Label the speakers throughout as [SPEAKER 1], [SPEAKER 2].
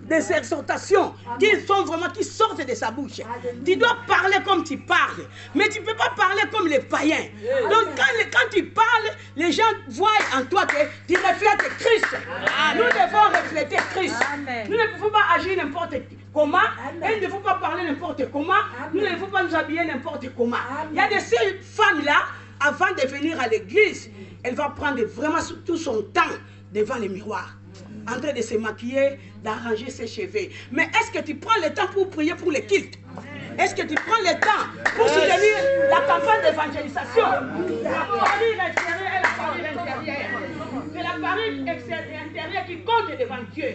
[SPEAKER 1] des exhortations qui sortent de sa bouche. Tu dois parler comme tu parles, mais tu ne peux pas parler comme les païens. Donc quand tu parles, les gens voient en toi que tu reflètes Christ. Nous devons refléter Christ. Nous ne pouvons pas agir n'importe comment, et il ne faut pas parler n'importe comment, nous ne faut pas nous habiller n'importe comment. Il y a de ces femmes-là, avant de venir à l'église, elle va prendre vraiment tout son temps devant le miroir, en train de se maquiller, d'arranger ses cheveux. Mais est-ce que tu prends le temps pour prier pour le culte? Est-ce que tu prends le temps pour soutenir la campagne d'évangélisation? La parole extérieure et la parole intérieure. C'est la parole intérieure qui compte devant Dieu.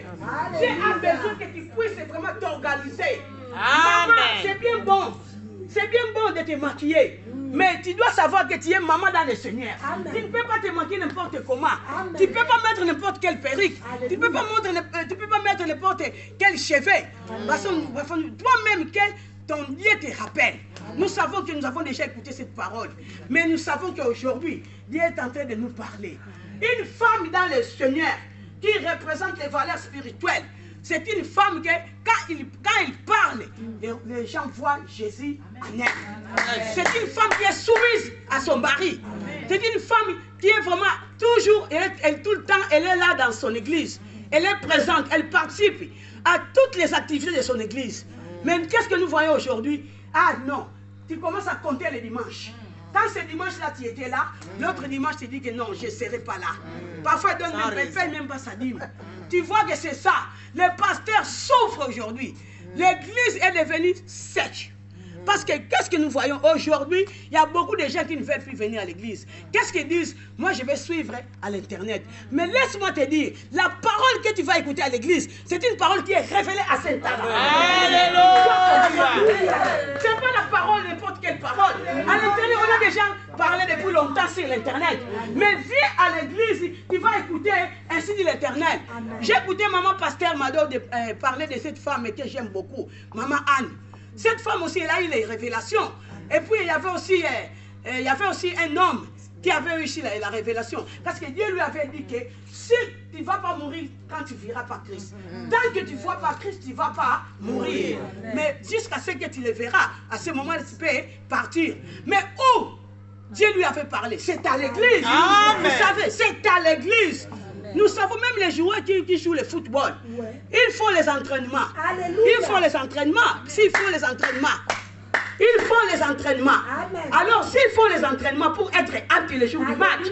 [SPEAKER 1] Dieu a besoin que tu puisses vraiment t'organiser. Maman, c'est bien bon. C'est bien bon de te maquiller. Mais tu dois savoir que tu es maman dans le Seigneur. Tu ne peux pas te maquiller n'importe comment. Tu ne peux pas mettre n'importe quelle perruque. Tu ne peux pas mettre n'importe quel cheveu. Parce que toi-même, ton Dieu te rappelle. Nous savons que nous avons déjà écouté cette parole. Mais nous savons qu'aujourd'hui, Dieu est en train de nous parler. Une femme dans le Seigneur qui représente les valeurs spirituelles. C'est une femme que, quand il parle, les gens voient Jésus en elle. C'est une femme qui est soumise à son mari. C'est une femme qui est vraiment toujours, tout le temps, elle est là dans son église. Elle est présente, elle participe à toutes les activités de son église. Mais qu'est-ce que nous voyons aujourd'hui? Ah non, tu commences à compter les dimanches. Quand ce dimanche-là, tu étais là, l'autre dimanche, tu dis que non, je ne serai pas là. Parfois, il ne paye même pas sa dîme. Tu vois que c'est ça. Les pasteurs souffrent aujourd'hui. L'église est devenue sèche. Parce que qu'est-ce que nous voyons aujourd'hui? Il y a beaucoup de gens qui ne veulent plus venir à l'église. Qu'est-ce qu'ils disent? Moi, je vais suivre à l'internet. Mais laisse-moi te dire, la parole que tu vas écouter à l'église, c'est une parole qui est révélée à Saint-Anna. Alléluia! C'est pas la parole, n'importe quelle parole. À l'internet, on a déjà parlé depuis longtemps sur l'internet. Mais viens à l'église, tu vas écouter ainsi dit l'Éternel. J'ai écouté maman pasteur Mado parler de cette femme que j'aime beaucoup, maman Anne. Cette femme aussi, elle a eu les révélations. Et puis, il y avait aussi un homme qui avait réussi la révélation. Parce que Dieu lui avait dit que si tu ne vas pas mourir quand tu ne verras pas Christ. Tant que tu ne vois pas Christ, tu ne vas pas mourir. Mais jusqu'à ce que tu le verras, à ce moment, tu peux partir. Mais où Dieu lui avait parlé? C'est à l'église. Vous savez, c'est à l'église. Nous savons même les joueurs qui jouent le football. Ils font les entraînements. Ils font les entraînements. S'ils font les entraînements. Ils font les entraînements. Alors, s'ils font les entraînements pour être aptes le jour du match,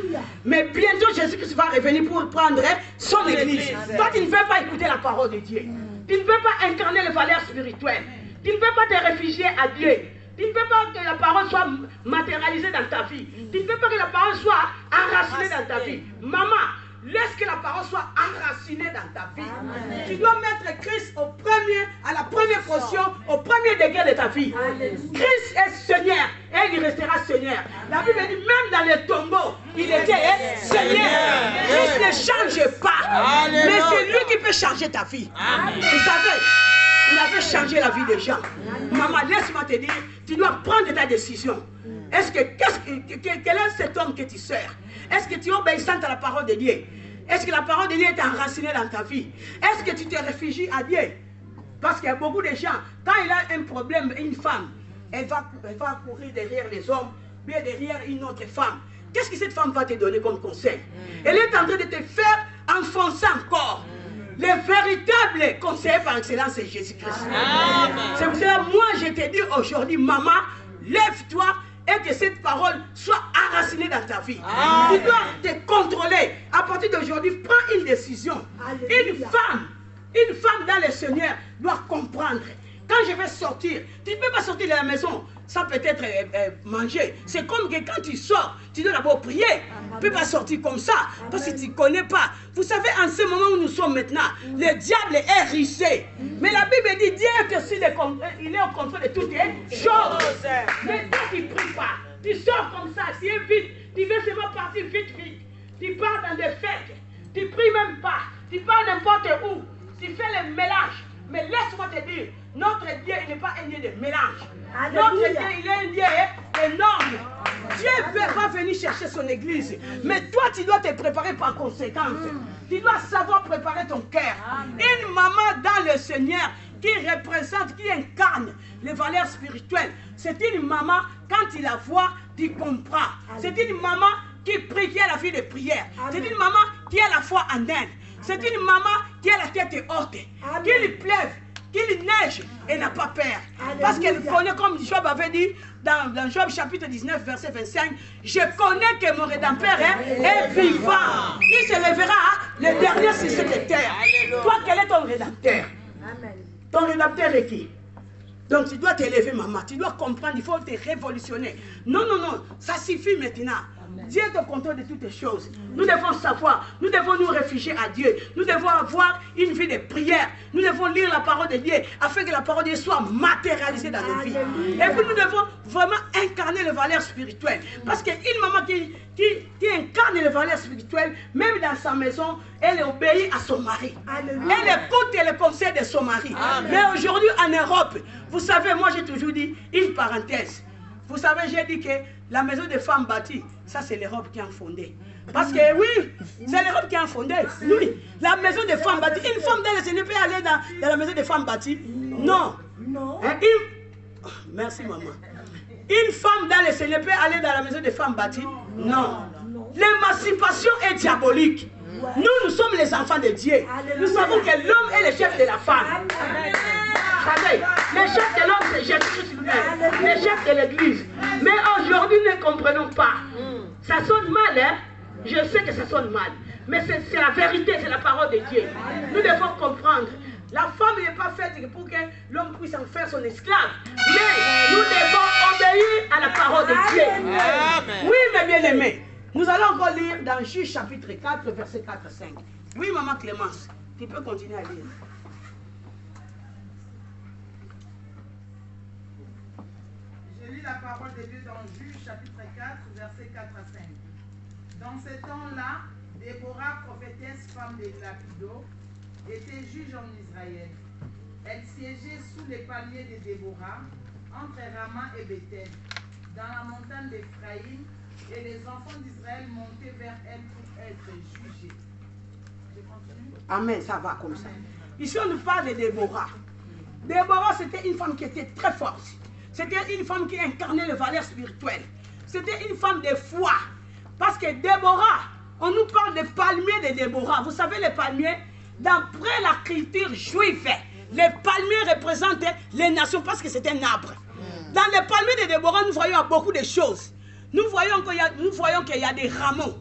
[SPEAKER 1] mais bientôt Jésus-Christ va revenir pour prendre son église. Toi, tu ne veux pas écouter la parole de Dieu. Tu ne veux pas incarner les valeurs spirituelles. Tu ne veux pas te réfugier à Dieu. Tu ne veux pas que la parole soit matérialisée dans ta vie. Tu ne veux pas que la parole soit enracinée dans ta vie. Maman, laisse que la parole soit enracinée dans ta vie. Amen. Tu dois mettre Christ à la première position, au premier degré de ta vie. Amen. Christ est Seigneur et il restera Seigneur. La Bible dit même dans le tombeau, il était Seigneur. Christ ne change pas. Amen. Mais c'est lui qui peut changer ta vie. Amen. Vous savez, il avait changé la vie des gens. Amen. Maman, laisse-moi te dire, tu dois prendre ta décision. Quel est cet homme que tu sers? Est-ce que tu es obéissante à la parole de Dieu? Est-ce que la parole de Dieu est enracinée dans ta vie? Est-ce que tu te réfugies à Dieu? Parce qu'il y a beaucoup de gens, quand il a un problème, une femme, elle va courir derrière les hommes, bien derrière une autre femme. Qu'est-ce que cette femme va te donner comme conseil? Elle est en train de te faire enfoncer encore. Le véritable conseiller par excellence, c'est Jésus-Christ. C'est pour cela, moi, je te dis aujourd'hui, maman, lève-toi et que cette parole soit enracinée dans ta vie. Tu dois te contrôler. À partir d'aujourd'hui, prends une décision. Alléluia. Une femme dans le Seigneur doit comprendre. Quand je vais sortir, tu ne peux pas sortir de la maison sans peut-être manger. C'est comme que quand tu sors, tu dois d'abord prier. Tu ne peux pas sortir comme ça, parce que tu ne connais pas. Vous savez, en ce moment où nous sommes maintenant, le diable est rissé. Mais la Bible dit, Dieu est aussi il est au contrôle de toutes les choses. Mais toi, tu ne pries pas. Tu sors comme ça, tu es vite. Tu veux seulement partir vite. Tu pars dans des fêtes. Tu ne pries même pas. Tu pars n'importe où. Tu fais le mélange. Mais laisse-moi te dire, notre Dieu, il n'est pas un Dieu de mélange. Alléluia. Notre Dieu, il est un Dieu énorme. Dieu va venir chercher son église. Mais toi, tu dois te préparer par conséquence. Tu dois savoir préparer ton cœur. Une maman dans le le Seigneur, qui représente, qui incarne les valeurs spirituelles. C'est une maman, quand tu la vois, tu comprends. C'est une maman qui prie, qui a la vie de prière. C'est une maman qui a la foi en elle. C'est une maman qui a la tête haute. Qu'il pleuve, qu'il neige, elle n'a pas peur. Parce qu'elle connaît, comme Job avait dit, dans Job chapitre 19, verset 25, je connais que mon Rédempteur est vivant. Il se lèvera le dernier sur cette terre. Toi, quel est ton Rédempteur? Ton Rédempteur est qui? Donc tu dois t'élever, maman. Tu dois comprendre, il faut te révolutionner. Non, non, non, ça suffit maintenant. Dieu est au contrôle de toutes les choses. Nous devons savoir, nous devons nous réfugier à Dieu. Nous devons avoir une vie de prière. Nous devons lire la parole de Dieu afin que la parole de Dieu soit matérialisée dans nos vies. Et puis nous devons vraiment incarner les valeurs spirituelles. Parce qu'une maman qui incarne les valeurs spirituelles, même dans sa maison, elle obéit à son mari. Elle écoute les conseils de son mari. Mais aujourd'hui en Europe, vous savez, moi j'ai toujours dit une parenthèse. Vous savez, j'ai dit que la maison des femmes bâties, ça c'est l'Europe qui a fondé. Parce que oui, c'est l'Europe qui a fondé. Oui, la maison des femmes bâties. Une femme dans le Seigneur peut aller dans la maison des femmes bâties? Non. Non. Merci maman. Une femme dans le Seigneur peut aller dans la maison des femmes bâties? Non. L'émancipation est diabolique. Nous sommes les enfants de Dieu. Nous savons que l'homme est le chef de la femme. Savez, le chef de l'homme, c'est Jésus-Christ lui-même, le chef de l'église. Mais aujourd'hui, nous ne comprenons pas. Ça sonne mal, hein? Je sais que ça sonne mal. Mais c'est la vérité, c'est la parole de Dieu. Nous devons comprendre. La femme n'est pas faite pour que l'homme puisse en faire son esclave. Mais nous devons obéir à la parole de Dieu. Amen. Oui, mes bien-aimés. Nous allons encore lire dans Juge chapitre 4, verset 4 à 5. Oui, maman Clémence, tu peux continuer à lire.
[SPEAKER 2] Je lis la parole de Dieu dans Juge chapitre 4, verset 4 à 5. Dans ce temps-là, Déborah, prophétesse, femme de Lapido, était juge en Israël. Elle siégeait sous les palmiers de Déborah, entre Rama et Bethel, dans la montagne d'Éphraïm, et les enfants d'Israël montaient vers elle pour être jugés. Je continue.
[SPEAKER 1] Amen, ça va comme ça. Ici, on nous parle de Déborah. Déborah, c'était une femme qui était très forte. C'était une femme qui incarnait les valeurs spirituelles. C'était une femme de foi. Parce que Déborah, on nous parle des palmiers de Déborah. Vous savez, les palmiers, d'après la culture juive, les palmiers représentent les nations parce que c'est un arbre. Dans les palmiers de Déborah, nous voyons beaucoup de choses. Nous voyons qu'il y a des rameaux.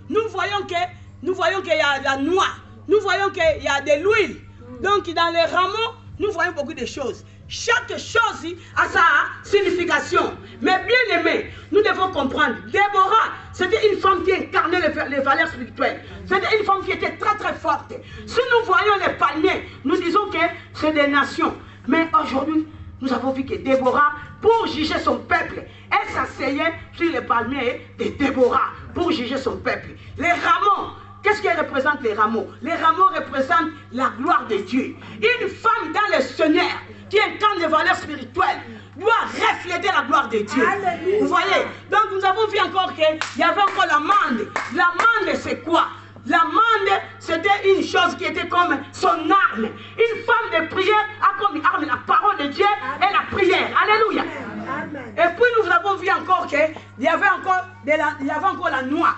[SPEAKER 1] Nous voyons qu'il y a la noix. Nous voyons qu'il y a de l'huile. Donc, dans les rameaux, nous voyons beaucoup de choses. Chaque chose a sa signification. Mais bien aimé, nous devons comprendre. Déborah, c'était une femme qui incarnait les valeurs spirituelles. C'était une femme qui était très très forte. Si nous voyons les palmiers, nous disons que c'est des nations. Mais aujourd'hui, nous avons vu que Déborah, pour juger son peuple, elle s'asseyait sur les palmiers de Déborah pour juger son peuple. Les rameaux, qu'est-ce qui représente les rameaux? Les rameaux représentent la gloire de Dieu. Une femme dans le Seigneur qui incarne les valeurs spirituelles doit refléter la gloire de Dieu. Alléluia. Vous voyez? Donc nous avons vu encore qu'il y avait encore l'amande. L'amande, c'est quoi? L'amande, c'était une chose qui était comme son arme. Une femme de prière a comme arme la parole de Dieu et la prière. Alléluia. Amen. Et puis nous avons vu encore qu'il y avait encore la noix.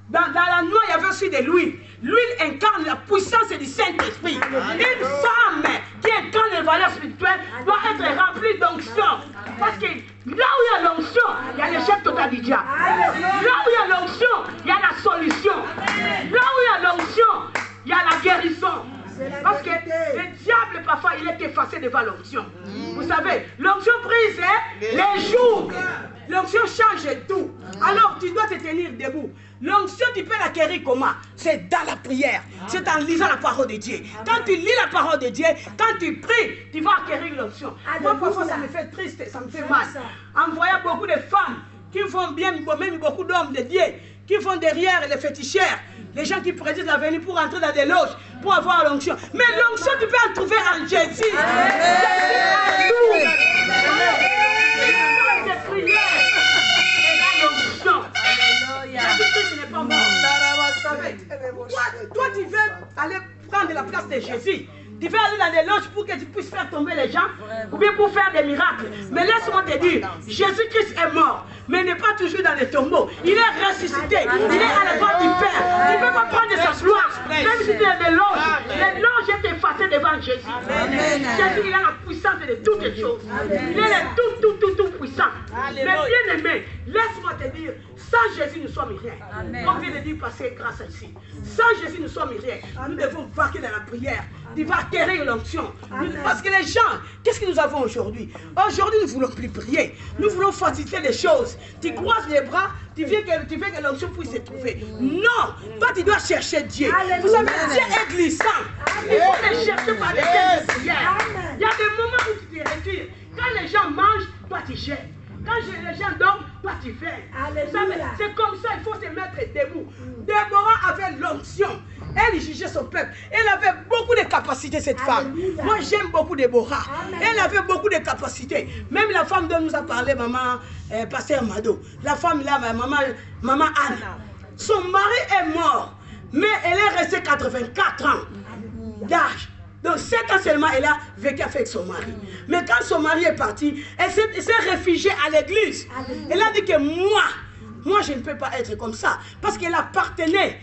[SPEAKER 1] Dans la noix, il y avait aussi de l'huile. L'huile incarne la puissance du Saint-Esprit. Une femme qui incarne les valeurs spirituelles doit être remplie d'onction. Parce que là où il y a l'onction, il y a l'échec total du diable. Là où il y a l'onction, il y a la solution. Là où il y a l'onction, il y a la guérison. Parce que le diable, parfois, il est effacé devant l'onction. Vous savez, l'onction brise les jours. L'onction change tout. Alors, tu dois te tenir debout. L'onction, tu peux l'acquérir comment? C'est dans la prière. C'est en lisant la parole de Dieu. Quand tu lis la parole de Dieu, quand tu pries, tu vas acquérir l'onction. Moi, parfois, ça me fait triste, ça me fait mal. En voyant beaucoup de femmes qui font bien, même beaucoup d'hommes de Dieu, qui font derrière les féticheurs, les gens qui prédisent l'avenir pour entrer dans des loges, pour avoir l'onction. Mais l'onction, tu peux en trouver en Jésus. Jésus a tout. C'est prière. Ce n'est pas mort. Toi, tu veux aller prendre la place de Jésus. Tu vas aller dans des loges pour que tu puisses faire tomber les gens ou bien pour faire des miracles. Mais laisse-moi te dire, Jésus-Christ est mort, mais il n'est pas toujours dans les tombeaux. Il est ressuscité. Il est à la droite du Père. Tu ne peux pas prendre sa gloire. Même si tu es dans les loges est effacé devant Jésus. Jésus, il a la puissance de toutes les choses. Il est le tout puissant. Mais bien aimé, laisse-moi te dire, sans Jésus, nous sommes rien. Comme vient de dire passer grâce à ici. Sans Jésus, nous sommes rien. Nous devons vaquer dans la prière. Tu vas acquérir l'onction. Parce que les gens, qu'est-ce que nous avons aujourd'hui? Aujourd'hui, nous ne voulons plus prier. Nous voulons faciliter les choses. Tu croises les bras, tu veux que l'onction puisse se trouver. Non! Toi, tu dois chercher Dieu. Vous savez, Dieu est glissant. Il faut le chercher par les temps de prière. Il y a des moments où tu te retires. Quand les gens mangent, toi, tu gères. Quand les gens dorment, toi tu fais. C'est comme ça, il faut se mettre debout. Déborah avait l'onction. Elle jugeait son peuple. Elle avait beaucoup de capacités, cette femme. Moi, j'aime beaucoup Déborah. Elle avait beaucoup de capacités. Même la femme dont nous a parlé, maman, pasteur Mado. La femme là, maman Anne. Son mari est mort. Mais elle est restée 84 ans d'âge. Donc 7 ans seulement, elle a vécu avec son mari. Mais quand son mari est parti, elle s'est réfugiée à l'église. Elle a dit que moi je ne peux pas être comme ça. Parce qu'elle appartenait.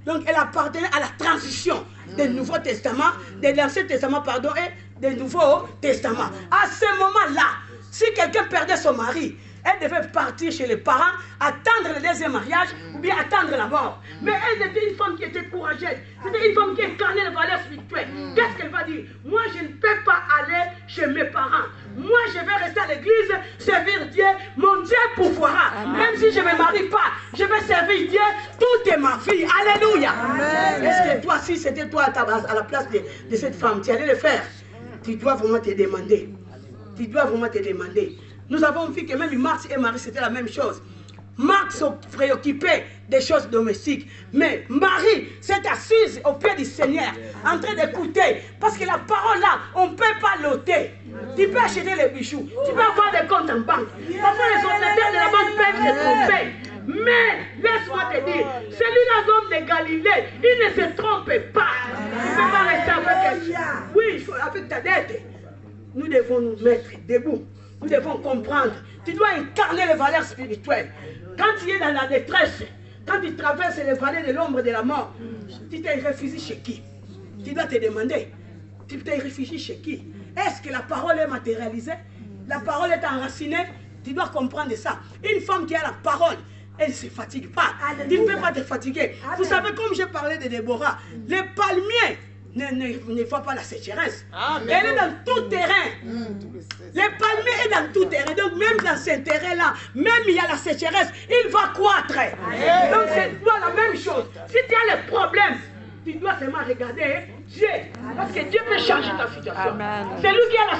[SPEAKER 1] Donc elle appartenait à la transition du Nouveau Testament, de l'Ancien Testament, pardon, et du Nouveau Testament. À ce moment-là, si quelqu'un perdait son mari, elle devait partir chez les parents, attendre le deuxième mariage ou bien attendre la mort. Mais elle était une femme qui était courageuse. C'était une femme qui incarnait les valeurs spirituelles. Qu'est-ce qu'elle va dire? Moi, je ne peux pas aller chez mes parents. Moi, je vais rester à l'église, servir Dieu. Mon Dieu pourvoira. Même si je ne me marie pas, je vais servir Dieu toute ma vie. Alléluia. Est-ce que toi, si c'était toi à la place de cette femme, tu allais le faire? Tu dois vraiment te demander. Tu dois vraiment te demander. Nous avons vu que même Marthe et Marie, c'était la même chose. Marthe se préoccupait des choses domestiques. Mais Marie s'est assise au pied du Seigneur, en train d'écouter. Parce que la parole là, on ne peut pas l'ôter. Tu peux acheter les bijoux. Tu peux avoir des comptes en banque. Parfois les ordinateurs de la banque peuvent se tromper. Mais laisse-moi te dire, celui-là, l'homme de Galilée, il ne se trompe pas. Tu ne peux pas rester avec oui, avec ta dette. Nous devons nous mettre debout. Nous devons comprendre. Tu dois incarner les valeurs spirituelles. Quand tu es dans la détresse, quand tu traverses les vallées de l'ombre de la mort, tu t'es réfugié chez qui? Tu dois te demander. Tu t'es réfugié chez qui? Est-ce que la parole est matérialisée? La parole est enracinée? Tu dois comprendre ça. Une femme qui a la parole, elle ne se fatigue pas. Tu ne peux pas te fatiguer. Vous savez, comme j'ai parlé de Déborah, les palmiers ne font pas la sécheresse. Elle est dans tout terrain. Les palmiers est dans tout terrain. Donc même dans ce terrain-là, même il y a la sécheresse, il va croître. Donc c'est la même chose. Si tu as les problèmes, tu dois seulement regarder Dieu. Parce que Dieu peut changer ta situation. C'est lui qui a la